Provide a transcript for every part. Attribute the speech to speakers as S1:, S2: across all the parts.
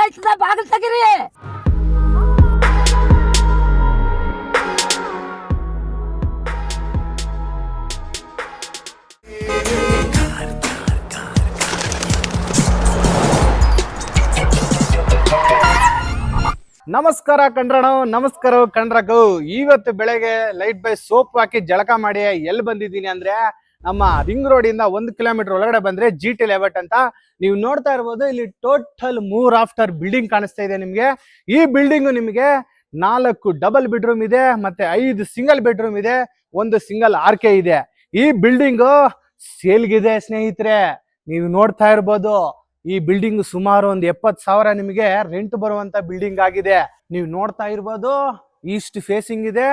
S1: ಆಯ್ತದ ಬಾಗಿಲು ತೆಗಿರಿ.
S2: ನಮಸ್ಕಾರ ಕಂಡ್ರಣ, ನಮಸ್ಕಾರ ಕಂಡ್ರಗು. ಇವತ್ತು ಬೆಳಗ್ಗೆ ಲೈಟ್ ಬೈ ಸೋಪ್ ಹಾಕಿ ಜಳಕ ಮಾಡಿ ಎಲ್ಲಿ ಬಂದಿದ್ದೀನಿ ಅಂದ್ರೆ ನಮ್ಮ ರಿಂಗ್ ರೋಡ್ ಇಂದ 1 ಕಿಲೋಮೀಟರ್ ಒಳಗಡೆ ಬಂದ್ರೆ GT ಲೆವೆಟ್ ಅಂತ ನೀವು ನೋಡ್ತಾ ಇರ್ಬೋದು. ಇಲ್ಲಿ ಟೋಟಲ್ 3 ಆಫ್ಟರ್ ಬಿಲ್ಡಿಂಗ್ ಕಾಣಿಸ್ತಾ ಇದೆ ನಿಮ್ಗೆ. ಈ ಬಿಲ್ಡಿಂಗ್ ನಿಮ್ಗೆ 4 ಡಬಲ್ ಬೆಡ್ರೂಮ್ ಇದೆ, ಮತ್ತೆ 5 ಸಿಂಗಲ್ ಬೆಡ್ರೂಮ್ ಇದೆ, 1 ಸಿಂಗಲ್ ಆರ್ಕೆ ಇದೆ. ಈ ಬಿಲ್ಡಿಂಗ್ ಸೇಲ್ಗಿದೆ ಸ್ನೇಹಿತರೆ. ನೀವು ನೋಡ್ತಾ ಇರ್ಬೋದು, ಈ ಬಿಲ್ಡಿಂಗ್ ಸುಮಾರು 70,000 ನಿಮಗೆ ರೆಂಟ್ ಬರುವಂತ ಬಿಲ್ಡಿಂಗ್ ಆಗಿದೆ. ನೀವು ನೋಡ್ತಾ ಇರ್ಬೋದು, ಈಸ್ಟ್ ಫೇಸಿಂಗ್ ಇದೆ,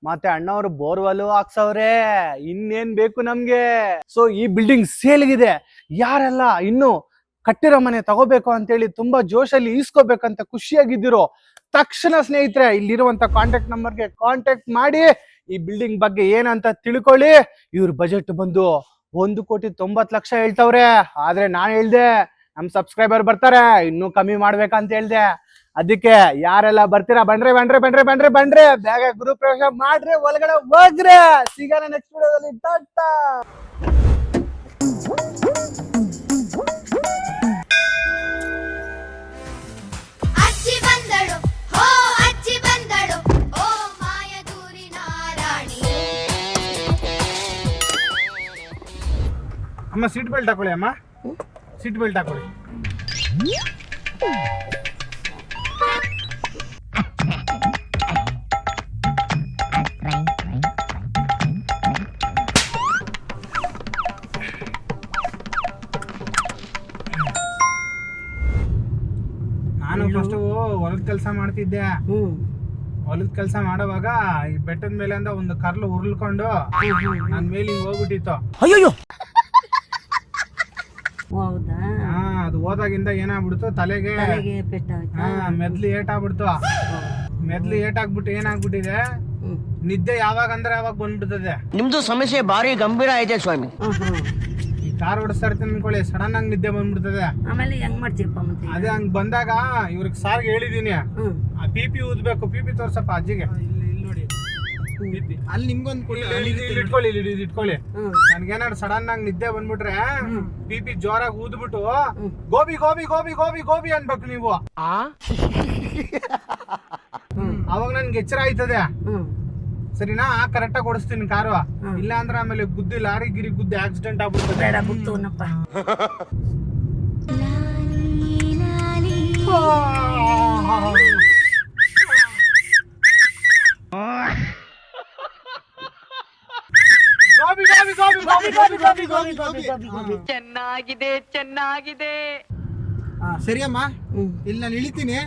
S2: ಮತ್ತೆ ಅಣ್ಣವರು ಬೋರ್ವೆಲ್ ಹಾಕ್ಸವ್ರೆ. ಇನ್ನೇನ್ ಬೇಕು ನಮ್ಗೆ. ಸೊ ಈ ಬಿಲ್ಡಿಂಗ್ ಸೇಲ್ಗಿದೆ. ಯಾರೆಲ್ಲ ಇನ್ನು ಕಟ್ಟಿರೋ ಮನೆ ತಗೋಬೇಕು ಅಂತೇಳಿ ತುಂಬಾ ಜೋಶಲ್ಲಿ ಈಸ್ಕೋಬೇಕಂತ ಖುಷಿಯಾಗಿದ್ದೀರೋ ತಕ್ಷಣ ಸ್ನೇಹಿತರೆ ಇಲ್ಲಿರುವಂತ ಕಾಂಟ್ಯಾಕ್ಟ್ ನಂಬರ್ಗೆ ಕಾಂಟ್ಯಾಕ್ಟ್ ಮಾಡಿ ಈ ಬಿಲ್ಡಿಂಗ್ ಬಗ್ಗೆ ಏನಂತ ತಿಳ್ಕೊಳ್ಳಿ. ಇವ್ರ ಬಜೆಟ್ ಬಂದು 1,90,00,000 ಹೇಳ್ತವ್ರೆ. ಆದ್ರೆ ನಾನ್ ಹೇಳ್ದೆ ನಮ್ ಸಬ್ಸ್ಕ್ರೈಬರ್ ಬರ್ತಾರೆ, ಇನ್ನೂ ಕಮ್ಮಿ ಮಾಡ್ಬೇಕಂತ ಹೇಳ್ದೆ. ಅದಕ್ಕೆ ಯಾರೆಲ್ಲ ಬರ್ತೀರಾ ಬನ್ರಿ ಬನ್ರಿ ಬನ್ರಿ ಬನ್ರಿ ಬನ್ರಿ, ಬೇಗ ಗ್ರೂಪ್ ಪ್ರವೇಶ ಮಾಡ್ರಿ, ಒಳಗಡೆ ಹೋಗ್ರಿ. ಸಿಗೋಣ ನೆಕ್ಸ್ಟ್ ವಿಡಿಯೋದಲ್ಲಿ. ಟಾಟಾ.
S3: ಅಜ್ಜಿ ಬಂದಳು, ಹೋ ಅಜ್ಜಿ ಬಂದಳು, ಓ ಮಾಯದೂರಿನ ರಾಣಿ.
S2: ಅಮ್ಮ ಸೀಟ್ ಬೆಲ್ಟ್ ಹಾಕೊಳ್ಳಿ. ಅಮ್ಮ ಸೀಟ್ ಬೆಲ್ಟ್ ಹಾಕೊಳ್ಳಿ. ನಾನು ಫಸ್ಟ್ ಹೊಲದ ಕೆಲಸ ಮಾಡ್ತಿದ್ದೆ. ಹೊಲದ ಕೆಲಸ ಮಾಡೋವಾಗ ಈ ಬೆಟ್ಟದ ಮೇಲೆ ಅಂದ ಒಂದು ಕರ್ಲು ಉರುಳ್ಕೊಂಡು ನನ್ ಮೇಲೆ ಹಿಂಗ್ ಹೋಗ್ಬಿಟ್ಟಿತ್ತು.
S1: ಅಯ್ಯೋ ಹೌದಾ?
S2: ಅದು ಹೋದಾಗಿಂದ ಏನಾಗ್ಬಿಡ್ತು, ತಲೆಗೆ ಮೆದ್ಲಿ ಏಟಾಗ್ಬಿಡ್ತು. ಮೆದ್ಲಿ ಏಟಾಗ್ಬಿಟ್ಟು ಏನಾಗ್ಬಿಟ್ಟಿದೆ, ನಿದ್ದೆ ಯಾವಾಗ ಅಂದ್ರೆ ಯಾವಾಗ ಬಂದ್ಬಿಡ್ತದೆ.
S4: ನಿಮ್ದು ಸಮಸ್ಯೆ ಭಾರಿ ಗಂಭೀರ ಇದೆ ಸ್ವಾಮಿ.
S2: ಈ ಕಾರ್ ಓಡಿಸ್ತಾ ಇರ್ತೀನಿ ಅನ್ಕೊಳ್ಳಿ, ಸಡನ್ ಆಗಿ ನಿದ್ದೆ ಬಂದ್ಬಿಡ್ತದೆ.
S1: ಆಮೇಲೆ ಹೆಂಗ್ ಮಾಡ್ತೀಯಪ್ಪ ಮತ್ತೆ?
S2: ಅದೇ ಹಂಗ್ ಬಂದಾಗ ಇವ್ರಿಗೆ ಸಾರ್ಗೆ ಹೇಳಿದೀನಿ, PP ಊದ್ಬೇಕು, PP ತೋರ್ಸಪ್ಪ ಅಜ್ಜಿಗೆ. ಅಲ್ಲಿ ನಿಮ್ಗೊಂದು ಇಟ್ಕೊಳ್ಳಿ, ಇಟ್ಕೊಳ್ಳಿ. ನನ್ಗೇನಾದ್ರು ಸಡನ್ ಆಗಿ ನಿದ್ದೆ ಬಂದ್ಬಿಟ್ರೆ PP ಜೋರಾಗಿ ಊದ್ಬಿಟ್ಟು ಗೋಬಿ ಗೋಬಿ ಗೋಬಿ ಗೋಬಿ ಗೋಬಿ ಅನ್ಬೇಕು ನೀವು. ಅವಾಗ ನನ್ಗೆ ಎಚ್ಚರ ಆಯ್ತದೆ. ಸರಿನಾ? ಕರೆಕ್ಟ್ ಆಗಿ ಓಡಿಸ್ತೀನಿ ಕಾರು. ಇಲ್ಲ ಅಂದ್ರೆ ಆಮೇಲೆ ಗುದ್ದಿ ಲಾರಿ ಗಿರಿ ಗುದ್ದಿ ಆಕ್ಸಿಡೆಂಟ್ ಆಗ್ಬಿಡ್ತದೆ.
S1: ಬೇಡ ಗುರ್ತವನಪ್ಪ.
S5: ಚೆನ್ನಾಗಿದೆ ಚೆನ್ನಾಗಿದೆ.
S2: ಸರಿ ಅಮ್ಮ, ಇಲ್ಲಿ ನಾನು ಇಳಿತೀನಿ,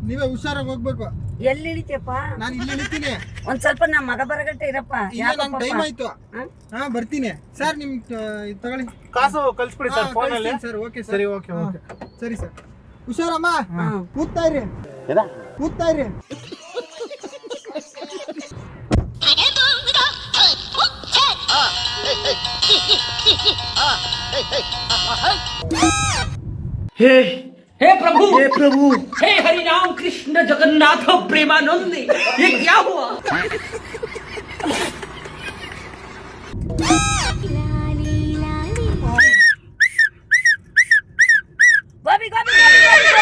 S2: ನೀವೇ ಹುಷಾರಾಗಿ ಹೋಗ್ಬೇಕು.
S1: ಎಲ್ಲಿ ಇಳಿತೀಯಪ್ಪ?
S2: ನಾನು ಇಲ್ಲಿ ಇಳಿತೀನಿ.
S1: ಒಂದ್ ಸ್ವಲ್ಪ ನಮ್ಮ ಮಗ ಬರಗಟ್ಟೆ ಇರಪ್ಪ.
S2: ನಂಗೆ ಟೈಮ್ ಆಯ್ತು. ಬರ್ತೀನಿ ಸರ್. ನಿಮ್ ತಗೊಳ್ಳಿ ಕಾಸು ಕಳ್ಸ್ಬಿಡಿ ಸರ್ ಫೋನ್ ಅಲ್ಲಿ. ಸರ್ ಓಕೆ ಸರಿ, ಓಕೆ ಓಕೆ ಸರಿ ಸರ್. ಹುಷಾರಮ್ಮ, ಕೂಗ್ತಾ ಇರಿ, ಕೂಗ್ತಾ ಇರಿ.
S6: हे प्रभु, हे प्रभु, हे हरि राम कृष्ण जगन्नाथ प्रेमानंद, ये क्या हुआ?
S1: ಗೋಬಿ ಗೋಬಿ ಗೋಬಿ ಗೋಬಿ ಗೋಬಿ.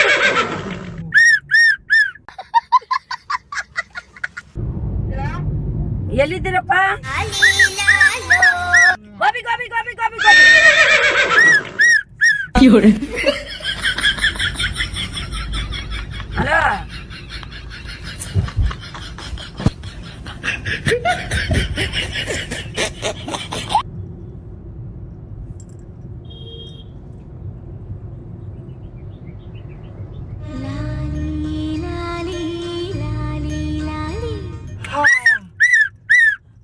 S1: ಎಲ್ಲಿದ್ದೀರಪ್ಪ? ಗೋಬಿ ಗೋಬಿ ಗೋಬಿ ಗೋಬಿ ಗೋಬಿ. ಹಲೋ,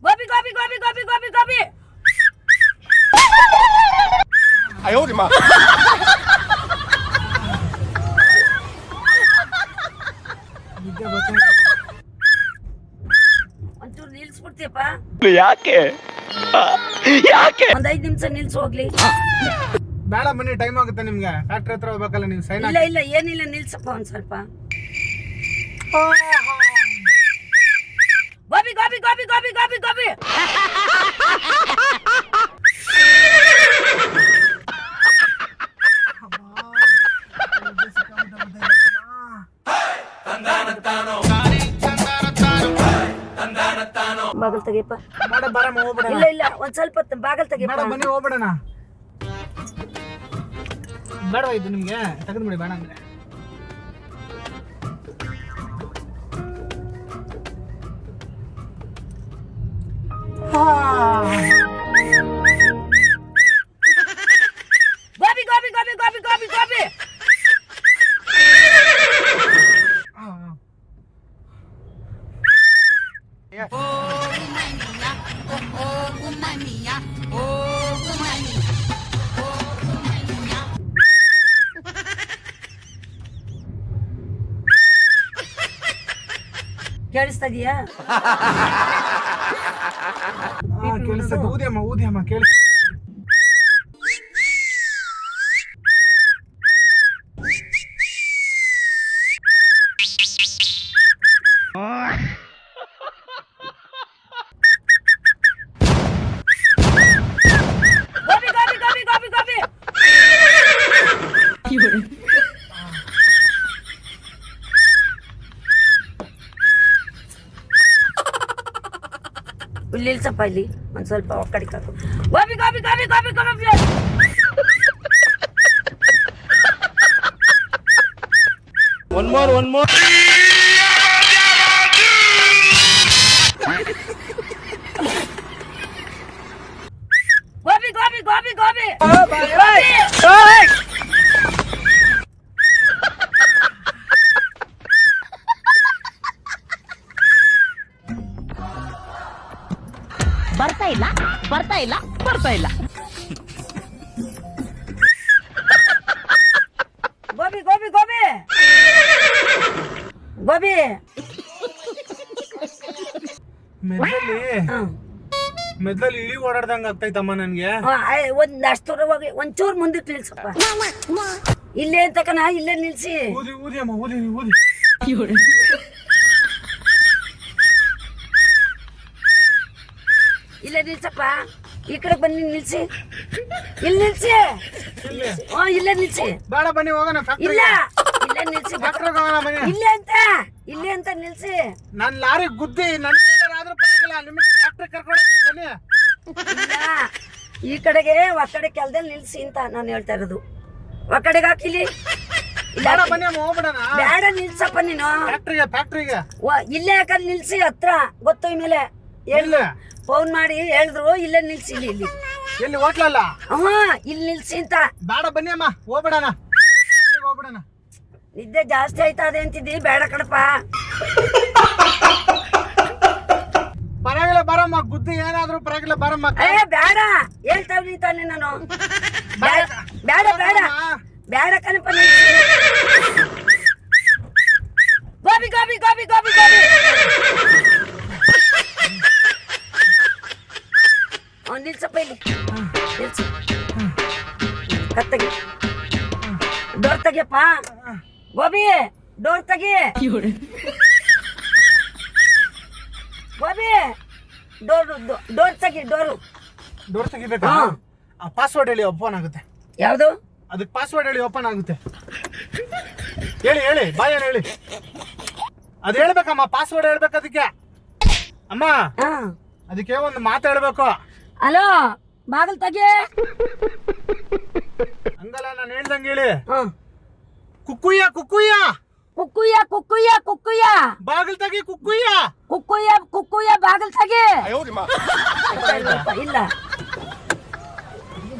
S1: ಗೋಬಿ ಗೋಬಿ ಗೋಬಿ ಗೋಬಿ ಗೋಬಿ ಗೋಬಿ.
S2: ಅಯ್ಯೋ ನಿಮ್ಮ
S1: ಒಂಚೂರು ನಿಲ್ಸ್ಬಿಡ್ತೀಯಪ್ಪ?
S4: ಯಾಕೆ ಯಾಕೆ
S1: ಒಂದ್ 5 ನಿಮಿಷ ನಿಲ್ಸ್ ಹೋಗ್ಲಿ.
S2: ಬೇಡ ಬನ್ನಿ, ಟೈಮ್ ಆಗುತ್ತೆ ನಿಮ್ಗೆ. ಫ್ಯಾಕ್ಟ್ರಿ ಹತ್ರ ಹೋಗ್ಬೇಕಲ್ಲ ನೀವು. ಸೈನ್
S1: ಇಲ್ಲ ಇಲ್ಲ ಏನಿಲ್ಲ, ನಿಲ್ಸಪ್ಪ ಒಂದ್ ಸ್ವಲ್ಪ. ಗೋಬಿ ಗೋಬಿ ಗೋಬಿ ಗೋಬಿ ಗೋಬಿ ಗೋಬಿ. ಬಾಗಲ್ ತೆಗಿಯಪ್ಪ.
S2: ಬೇಡ ಬರಮ್ಮ, ಹೋಗ್ಬಿಡೋಣ.
S1: ಇಲ್ಲ ಇಲ್ಲ ಒಂದ್ ಸ್ವಲ್ಪ ಹೊತ್ತು ಬಾಗಲ್ ತೆಗಿಯಪ್ಪ.
S2: ಬೇಡ ಬನ್ನಿ, ಹೋಗ್ಬಿಡೋಣ. ಬೇಡ ಇದು ನಿಮ್ಗೆ, ತೆಗೆದ್ಬಿಡಿ ಬೇಡ ಅಂದ್ರೆ.
S1: ಗೋಬಿ ಗೋಬಿ ಗೋಬಿ ಗೋಬಿ ಗೋಬಿ ಗೋಬಿ. ಕೇಳಿಸ್ತದೀಯಾ?
S2: ಕೇಳಿಸ್ತದೆ. ಊದಿಯಮ್ಮ ಊದಿಯಮ್ಮ, ಕೇಳಿಸ್ತದೆ.
S1: ಗೋಬಿ ಗೋಬಿ ಗೋಬಿ ಗೋಬಿ ಗೋಬಿ. ಇಲ್ಲಿ ನಿಲ್ಸಪ್ಪ, ಇಲ್ಲಿ ಒಂದ್ ಸ್ವಲ್ಪ ಒಕ್ಕಡಿ ಕಾಕು. ಗೋಬಿ ಗೋಬಿ ಗೋಬಿ ಗೋಬಿ ಗೋಬಿ.
S2: One more
S1: gobi gobi gobi gobi.
S4: ಬರ್ತಾ ಇಲ್ಲ ಬರ್ತಾ ಇಲ್ಲ ಬರ್ತಾ ಇಲ್ಲ.
S1: ಗೋಬಿ ಗೋಬಿ ಗೋಬಿ ಗೋಬಿ.
S2: ಮೆದ್ಲಲ್ಲಿ ಇಳಿ ಓಡಾಡ್ದಂಗ ಆಗ್ತೈತಮ್ಮ ನನ್ಗೆ.
S1: ಒಂದ್ ಅಷ್ಟು ದೂರ ಹೋಗಿ ಒಂಚೂರು ಮುಂದಕ್ಕೆ ನಿಲ್ಸಪ್ಪ. ಇಲ್ಲೇ ಅಂತಕನ, ಇಲ್ಲೇ ನಿಲ್ಸಿ.
S2: ಊದಿ ಊದಿಯಮ್ಮ ಊದಿ ಊದಿ.
S1: ಇಲ್ಲೇ ನಿಲ್ಸಪ್ಪ. ಈ ಕಡೆ ಬನ್ನಿ, ನಿಲ್ಸಿ. ಇಲ್ಲಿ ನಿಲ್ಸಿ. ಇಲ್ಲೇ ನಿಲ್ಸಿ.
S2: ಬೇಡ ಬನ್ನಿ ಹೋಗೋಣ
S1: ಇಲ್ಲ
S2: ಫ್ಯಾಕ್ಟ್ರಿ.
S1: ಇಲ್ಲೇ ನಿಲ್ಸಿ.
S2: ಬನ್ನಿ.
S1: ಇಲ್ಲೇ ಅಂತ ನಿಲ್ಸಿ.
S2: ನಾನ್ ಲಾರಿ ಗುದ್ದಿ ನನಗೇನಾದ್ರೂ ಪರವಾಗಿಲ್ಲ, ನಿಮಗೆ ಫ್ಯಾಕ್ಟ್ರಿ ಕರ್ಕೊಂಡು ಬನ್ನಿ.
S1: ಇಲ್ಲ, ಈ ಕಡೆಗೆ ಒಕ್ಕಡೆ ಕೆಲ್ದಲ್ಲಿ ನಿಲ್ಸಿ ಅಂತ ನಾನು ಹೇಳ್ತಾ ಇರೋದು. ಒಕ್ಕಡೆಗೆ ಹಾಕಿಲಿ.
S2: ಬೇಡ ಬನ್ನಿ ಅಮ್ಮ, ಹೋಗ್ಬಿಡೋಣ
S1: ಬೇಡ ನಿಲ್ಸಪ್ಪ ನೀನು.
S2: ಫ್ಯಾಕ್ಟ್ರಿಗೆ
S1: ಇಲ್ಲೇ ಯಾಕಂದ್ರೆ ನಿಲ್ಸಿ, ಹತ್ರ ಗೊತ್ತು. ಮೇಲೆ
S2: ಇಲ್ಲ
S1: ಫೋನ್ ಮಾಡಿ ಹೇಳಿದ್ರು, ಇಲ್ಲೇ ನಿಲ್ಸಿ. ಇಲ್ಲಿ
S2: ಎಲ್ಲಿ ಹೋಟ್ಲಲ್ಲ?
S1: ಇಲ್ಲಿ ನಿಲ್ಸಿ ಅಂತ.
S2: ಬೇಡ ಬನ್ನಿ ಅಮ್ಮ, ಹೋಗ್ಬಿಡೋಣ ಫ್ಯಾಕ್ಟ್ರಿಗೆ ಹೋಗ್ಬಿಡೋಣ.
S1: ನಿದ್ದೆ ಜಾಸ್ತಿ ಆಯ್ತಾ ಅದೇ ಅಂತಿದ್ದಿ. ಬೇಡ ಕಣಪ್ಪ.
S2: ಪರವಾಗಿಲ್ಲ ಬರಮ್ಮ, ಗುದ್ದಿ ಏನಾದ್ರೂ ಪರವಾಗಿಲ್ಲ ಬರಮ್ಮ.
S1: ಬೇಡ ಹೇಳ್ತಾವ್ನಿ ತಾನೆ ನಾನು. ಬೇಡ ಬೇಡ ಬೇಡ ಬೇಡ ಕಣಪ್ಪ. ನಿಲ್ಸಿ. ಗೋಬಿ ಗೋಬಿ ಗೋಬಿ ಗೋಬಿ ಗೋಬಿ. ನಿಲ್ಸಪ್ಪ, ಇಲ್ಲಿ ನಿಲ್ಸಿ. ಕತ್ತಗಿ ಡೋರ್ ತೆಗಿಯಪ್ಪ. ಗೋಬಿ ಡೋರ್ ತೆಗಿ. ಗೋಬಿ ಡೋರ್ ತೆಗಿ.
S2: ಡೋರ್ ತೆಗಿಬೇಕಾ? ಪಾಸ್ವರ್ಡ್ ಹೇಳಿ, ಓಪನ್ ಆಗುತ್ತೆ.
S1: ಯಾವುದು?
S2: ಅದಕ್ಕೆ ಪಾಸ್ವರ್ಡ್ ಹೇಳಿ, ಓಪನ್ ಆಗುತ್ತೆ. ಹೇಳಿ ಬಾಯನ್ ಹೇಳಿ. ಅದ್ ಹೇಳ್ಬೇಕಮ್ಮ, ಪಾಸ್ವರ್ಡ್ ಹೇಳ್ಬೇಕು ಅದಕ್ಕೆ. ಅಮ್ಮ ಅದಕ್ಕೆ ಒಂದು ಮಾತು ಹೇಳ್ಬೇಕು.
S1: ಹಲೋ, ಬಾಗಿಲು ತೆಗಿ.
S2: ಹಂಗಲ್ಲ, ನಾನು ಹೇಳ್ದಂಗೆ ಹೇಳಿ. ಕುಕ್ಕುಯ್ಯ ಕುಕ್ಕುಯ್ಯ
S1: ಕುಕ್ಕುಯ್ಯ ಕುಕ್ಕುಯ್ಯ ಕುಕ್ಕುಯ್ಯ.
S2: ಬಾಗಿಲು ತೆಗಿ. ಕುಕ್ಕುಯ್ಯ
S1: ಕುಕ್ಕುಯ್ಯ ಕುಕ್ಕುಯ್ಯ ಬಾಗಿಲು ತೆಗಿ. ಇಲ್ಲ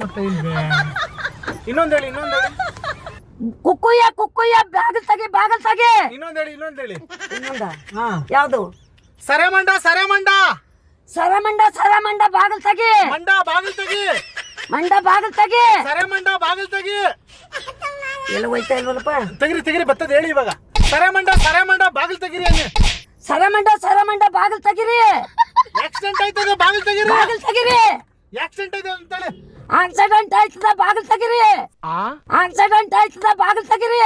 S2: ಮತ್ತೆ ಇನ್ನೊಂದ್ ಹೇಳಿ.
S1: ಕುಕ್ಕುಯ್ಯ ಕುಕ್ಕುಯ್ಯ ಬಾಗಿಲು ತೆಗಿ.
S2: ಇನ್ನೊಂದ್ ಹೇಳಿ.
S1: ಇನ್ನೊಂದ?
S2: ಹಾ,
S1: ಯಾವುದು?
S2: ಸರೆಮಂಡ
S1: ಸರಮಂಡ ಬಾಗಿಲು ತೆಗಿ.
S2: ಮಂಡ ಬಾಗಿಲು ತೆಗಿ.
S1: ಮಂಡ ಬಾಗಿಲು ತೆಗಿ.
S2: ಸರೆಮಂಡ ಬಾಗಿಲು ತೆಗಿ.
S1: ಎಲ್ಲ ಹೋಯ್ತಾ ಇಲ್ವಲ್ಲಪ್ಪ?
S2: ತೆಗಿರಿ ಬರ್ತದ ಹೇಳಿ ಇವಾಗ. ಸರೆಮಂಡ ಬಾಗಿಲು ತೆಗಿರಿ ಅನ್ನಿ.
S1: ಸರಮಂಡ ಬಾಗಿಲು ತೆಗಿರಿ.
S2: ಆಕ್ಸಿಡೆಂಟ್ ಆಯ್ತದ, ಬಾಗಿಲು ತೆಗಿರಿ. ಆಕ್ಸಿಡೆಂಟ್ ಇದೆ ಅಂತೇಳಿ.
S1: ಆಕ್ಸಿಡೆಂಟ್ ಆಯ್ತದ ಬಾಗಿಲು ತೆಗಿರಿ. ಆಕ್ಸಿಡೆಂಟ್ ಆಯ್ತದ ಬಾಗಿಲು ತೆಗಿರಿ.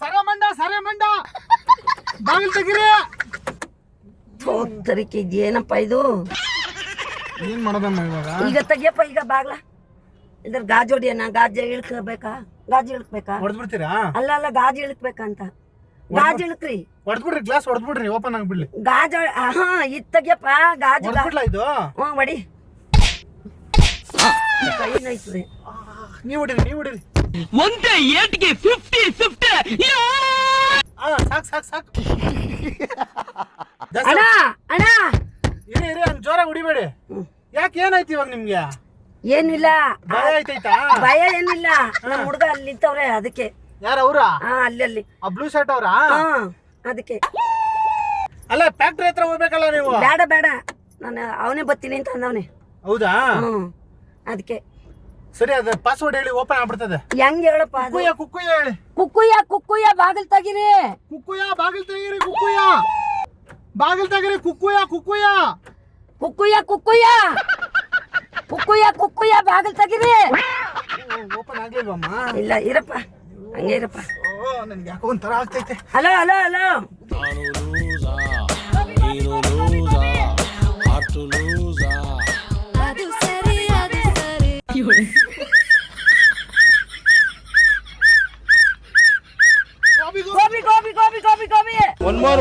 S2: ಸರೆ ಮಂಡ ಬಾಗಿಲು ತೆಗಿರಿ.
S1: ಹೋಗ್ತರಿಕೆ ಏನಪ್ಪ ಇದು?
S2: ಏನ್ ಮಾಡೋದಮ್ಮ ಇವಾಗ?
S1: ಈಗ ತೆಗಿಯಪ್ಪ ಈಗ ಬಾಗ್ಲ. ಇದ್ರ ಗಾಜು ಹೊಡಿಯೋಣ? ಗಾಜು ಇಳ್ಕಬೇಕಾ? ಗಾಜು ಇಳ್ಕಬೇಕಾ?
S2: ಹೊಡೆದ್ಬಿಡ್ತೀರಾ?
S1: ಅಲ್ಲ ಗಾಜು ಇಳ್ಕಬೇಕಂತ. ಗಾಜು ಇಳ್ಕ್ರಿ.
S2: ಹೊಡೆದ್ಬಿಡ್ರಿ, ಗ್ಲಾಸ್ ಹೊಡೆದ್ಬಿಡ್ರಿ, ಓಪನ್ ಆಗ್ಬಿಡ್ಲಿ.
S1: ಗಾಜು ಇದ್ ತೆಗಿಯಪ್ಪ ಗಾಜು.
S2: ಹೊಡೆದ್ಬಿಡ್ಲಾ ಇದು?
S1: ಹೊಡಿ. ಕೈ ನೋಯ್ತದೆ.
S2: ನೀವು ಹೊಡಿರಿ.
S6: ಒಂದೇ ಏಟ್ಗೆ 50-50.
S2: ಸಾಕು.
S1: ಅಣ್ಣ
S2: ಇರಿ ಹಂಗ್ ಜೋರಾಗಿ ಹೊಡಿಬೇಡಿ. ಯಾಕೆ ಏನಾಯ್ತು ಇವಾಗ ನಿಮ್ಗೆ?
S1: ಏನಿಲ್ಲ,
S2: ಭಯ ಆಯ್ತೈತಾ?
S1: ಭಯ ಏನಿಲ್ಲ. ನಮ್ಮ ಹುಡುಗ ಅಲ್ಲಿ ನಿಂತವ್ರೆ ಅದಕ್ಕೆ.
S2: ಯಾರ ಅವ್ರ?
S1: ಅಲ್ಲಿ
S2: ಆ ಬ್ಲೂ ಶರ್ಟ್ ಅವ್ರಾ?
S1: ಅದಕ್ಕೆ.
S2: ಅಲ್ಲ ಫ್ಯಾಕ್ಟ್ರಿ ಹತ್ರ ಹೋಗ್ಬೇಕಲ್ಲ ನೀವು.
S1: ಬೇಡ ನಾನು ಅವನೇ ಬರ್ತೀನಿ ಅಂತ ಅಂದವನೆ.
S2: ಹೌದಾ?
S1: ಅದಕ್ಕೆ.
S2: ಸರಿ, ಅದ ಪಾಸ್ವರ್ಡ್ ಹೇಳಿ, ಓಪನ್ ಆಗ್ಬಿಡ್ತದೆ.
S1: ಹೆಂಗ್ ಹೇಳಪ್ಪ ಅದು?
S2: ಕುಕ್ಕುಯ್ಯ ಹೇಳಿ.
S1: ಕುಕ್ಕುಯ್ಯ ಬಾಗಿಲ್ ತೆಗಿರಿ.
S2: ಕುಕ್ಕುಯ್ಯ ಬಾಗಿಲ್ ತೆಗೀರಿ. ಬಾಗಿಲ್ ತೆಗೀರಿ.
S1: ಕುಕ್ಕುಯ್ಯ ಬಾಗಿಲ್ ತೆಗಿರಿ.
S2: ಓಪನ್ ಆಗ್ಲಿಲ್ವಮ್ಮ?
S1: ಇಲ್ಲ, ಇರಪ್ಪ ಹಂಗೆ ಇರಪ್ಪ.
S2: ನನ್ಗೆ ಯಾಕೋ ಒಂಥರ ಆಗ್ತೈತೆ.
S1: ಹಲೋ
S3: ಅದು ಸರಿ
S1: ಗೋಬಿ.
S2: One more.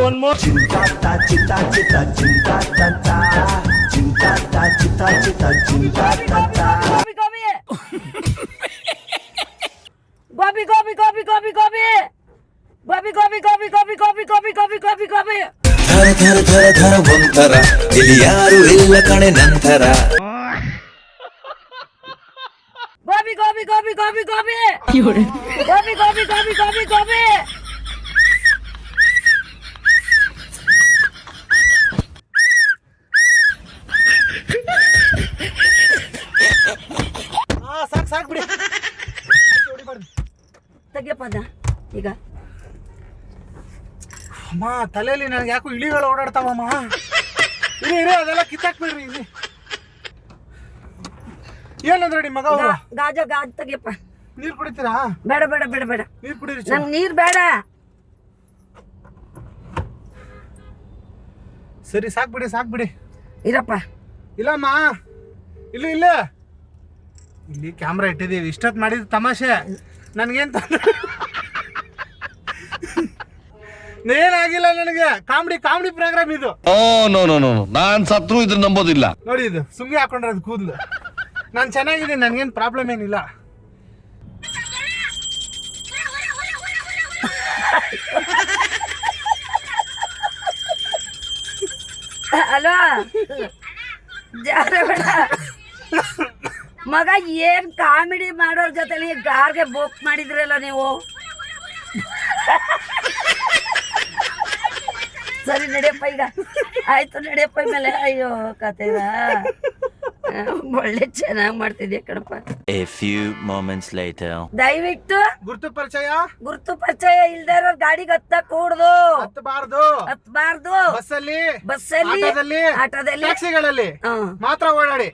S1: ಗೋಬಿ.
S7: ಧರ ಒಂಥರ ಇಲ್ಲಿ ಯಾರು ಇಲ್ಲ ಕಣೆ ನಂತರ.
S1: ಗೋಬಿ.
S2: ಸಾಕ್ ಬಿಡಿ.
S1: ತೆಗಿಯಪ್ಪ ಅದ ಈಗ.
S2: ಅಮ್ಮ ತಲೆಯಲ್ಲಿ ನನಗೆ ಯಾಕೋ ಇಲಿಗಳು ಓಡಾಡ್ತಾವಮ್ಮ. ಇರಿ ಅದೆಲ್ಲ ಕಿತ್ತಾಕ್ಬಿಡ್ರಿ. ಇಲ್ಲಿ ಏನಂದ್ರೆ ನಿಮ್ಮ ಮಗ ಅವರು?
S1: ಗಾಜು ತೆಗಿಯಪ್ಪ.
S2: ನೀರ್ ಕುಡಿತೀರಾ?
S1: ಬೇಡ
S2: ನೀರ್ ಕುಡೀರಿ.
S1: ನಂಗೆ ನೀರ್ ಬೇಡ.
S2: ಸರಿ ಸಾಕ್ಬಿಡಿ.
S1: ಇರಪ್ಪ.
S2: ಇಲ್ಲಮ್ಮ, ಇಲ್ಲಿ ಕ್ಯಾಮ್ರಾ ಇಟ್ಟಿದ್ದೀವಿ. ಇಷ್ಟೊತ್ತು ಮಾಡಿದ ತಮಾಷೆ ನನ್ಗೇನ್ ಏನಾಗಿಲ್ಲ. ನನಗೆ ಕಾಮಿಡಿ ಪ್ರೋಗ್ರಾಮ್ ಇದು.
S7: ನಾನ್ ಸತ್ರು ಇದ್ರ ನಂಬೋದಿಲ್ಲ.
S2: ನೋಡಿ, ಇದು ಸುಮ್ಗೆ ಹಾಕೊಂಡ್ರದ್ ಕೂದ್ಲು. ನಾನ್ ಚೆನ್ನಾಗಿದ್ದೀನಿ, ನನ್ಗೇನ್ ಪ್ರಾಬ್ಲಮ್ ಏನಿಲ್ಲ.
S1: ಅಲೋ ಮಗ, ಏನ್ ಕಾಮಿಡಿ ಮಾಡೋರ್ ಜೊತೆ ಕಾರ್ಗೆ ಬುಕ್ ಮಾಡಿದ್ರಲ್ಲ ನೀವು. ಸರಿ ನಡಿಯಪ್ಪ ಈಗ. ಆಯ್ತು ನಡಿಯಪ್ಪ ಮೇಲೆ. ಅಯ್ಯೋ ಕತೆದ ಒಳ್ಳೆ ಚೆನ್ನಾಗಿ ಮಾಡ್ತಿದ್ಯಾ ಕಣಪ್ಪ.
S7: A few moments later.
S1: ದಯವಿಟ್ಟು
S2: ಗುರುತು
S1: ಪರಿಚಯ ಇಲ್ದೇ ಇರೋ ಗಾಡಿಗೆ ಹತ್ತಕೂಡ್ದು. ಹತ್ಬಾರ್ದು. ಬಸ್ಸಲ್ಲಿ ಆಟೋದಲ್ಲಿ
S2: ಟ್ಯಾಕ್ಸಿಗಳಲ್ಲಿ ಮಾತ್ರ ಓಡಾಡಿ.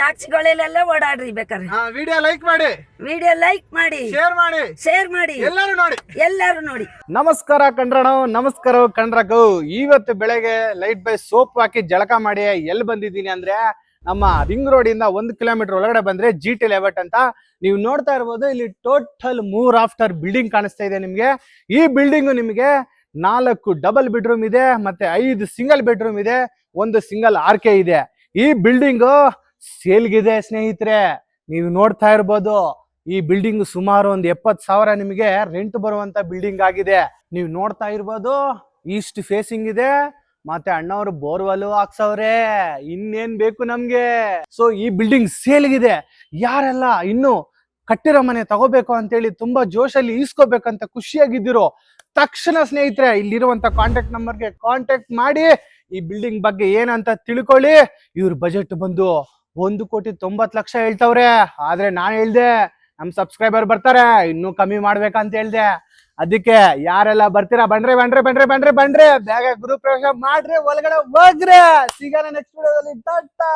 S1: ಟ್ಯಾಕ್ಸಿಗಳಲ್ಲೆಲ್ಲ ಓಡಾಡ್ರಿ ಬೇಕಾದ್ರೆ.
S2: ವಿಡಿಯೋ ಲೈಕ್ ಮಾಡಿ ಶೇರ್ ಮಾಡಿ ಎಲ್ಲರೂ ನೋಡಿ. ನಮಸ್ಕಾರ ಕಂಡ್ರಗೌ. ಇವತ್ತು ಬೆಳಗ್ಗೆ ಲೈಟ್ ಬೈ ಸೋಪ್ ಹಾಕಿ ಜಳಕ ಮಾಡಿ ಎಲ್ಲಿ ಬಂದಿದ್ದೀನಿ ಅಂದ್ರೆ, ನಮ್ಮ ರಿಂಗ್ ರೋಡ್ ಇಂದ 1 ಕಿಲೋಮೀಟರ್ ಒಳಗಡೆ ಬಂದ್ರೆ GT ಲೇಔಟ್ ಅಂತ ನೀವು ನೋಡ್ತಾ ಇರ್ಬೋದು. ಇಲ್ಲಿ ಟೋಟಲ್ 3 ಆಫ್ಟರ್ ಬಿಲ್ಡಿಂಗ್ ಕಾಣಿಸ್ತಾ ಇದೆ ನಿಮ್ಗೆ. ಈ ಬಿಲ್ಡಿಂಗ್ ನಿಮ್ಗೆ 4 ಡಬಲ್ ಬೆಡ್ರೂಮ್ ಇದೆ, ಮತ್ತೆ 5 ಸಿಂಗಲ್ ಬೆಡ್ರೂಮ್ ಇದೆ, 1 ಸಿಂಗಲ್ RK ಇದೆ. ಈ ಬಿಲ್ಡಿಂಗ್ ಸೇಲ್ಗಿದೆ ಸ್ನೇಹಿತರೆ. ನೀವು ನೋಡ್ತಾ ಇರ್ಬೋದು, ಈ ಬಿಲ್ಡಿಂಗ್ ಸುಮಾರು ಒಂದು 70,000 ನಿಮಗೆ ರೆಂಟ್ ಬರುವಂತ ಬಿಲ್ಡಿಂಗ್ ಆಗಿದೆ. ನೀವು ನೋಡ್ತಾ ಇರ್ಬೋದು, ಈಸ್ಟ್ ಫೇಸಿಂಗ್ ಇದೆ, ಮತ್ತೆ ಅಣ್ಣವರು ಬೋರ್ವೆಲ್ ಹಾಕ್ಸವ್ರೆ. ಇನ್ನೇನ್ ಬೇಕು ನಮ್ಗೆ. ಸೊ ಈ ಬಿಲ್ಡಿಂಗ್ ಸೇಲ್ಗಿದೆ. ಯಾರೆಲ್ಲ ಇನ್ನು ಕಟ್ಟಿರೋ ಮನೆ ತಗೋಬೇಕು ಅಂತೇಳಿ ತುಂಬಾ ಜೋಶಲ್ಲಿ ಈಸ್ಕೋಬೇಕಂತ ಖುಷಿಯಾಗಿದ್ದೀರೋ, ತಕ್ಷಣ ಸ್ನೇಹಿತರೆ ಇಲ್ಲಿರುವಂತ ಕಾಂಟ್ಯಾಕ್ಟ್ ನಂಬರ್ಗೆ ಕಾಂಟ್ಯಾಕ್ಟ್ ಮಾಡಿ ಈ ಬಿಲ್ಡಿಂಗ್ ಬಗ್ಗೆ ಏನಂತ ತಿಳ್ಕೊಳ್ಳಿ. ಇವ್ರ ಬಜೆಟ್ ಬಂದು 1,90,00,000 ಹೇಳ್ತವ್ರೆ. ಆದ್ರೆ ನಾನ್ ಹೇಳ್ದೆ, ನಮ್ ಸಬ್ಸ್ಕ್ರೈಬರ್ ಬರ್ತಾರೆ, ಇನ್ನೂ ಕಮ್ಮಿ ಮಾಡ್ಬೇಕಂತ ಹೇಳ್ದೆ. ಅದಕ್ಕೆ ಯಾರೆಲ್ಲ ಬರ್ತೀರಾ ಬನ್ರಿ ಬನ್ರಿ ಬನ್ರಿ ಬನ್ರಿ ಬನ್ರಿ, ಬೇಗ ಗುರು ಪ್ರವೇಶ ಮಾಡ್ರಿ, ಒಳಗಡೆ ಹೋಗ್ರಿ. ಸಿಗೋಣ ನೆಕ್ಸ್ಟ್ ವಿಡಿಯೋದಲ್ಲಿ. ಟಾಟಾ.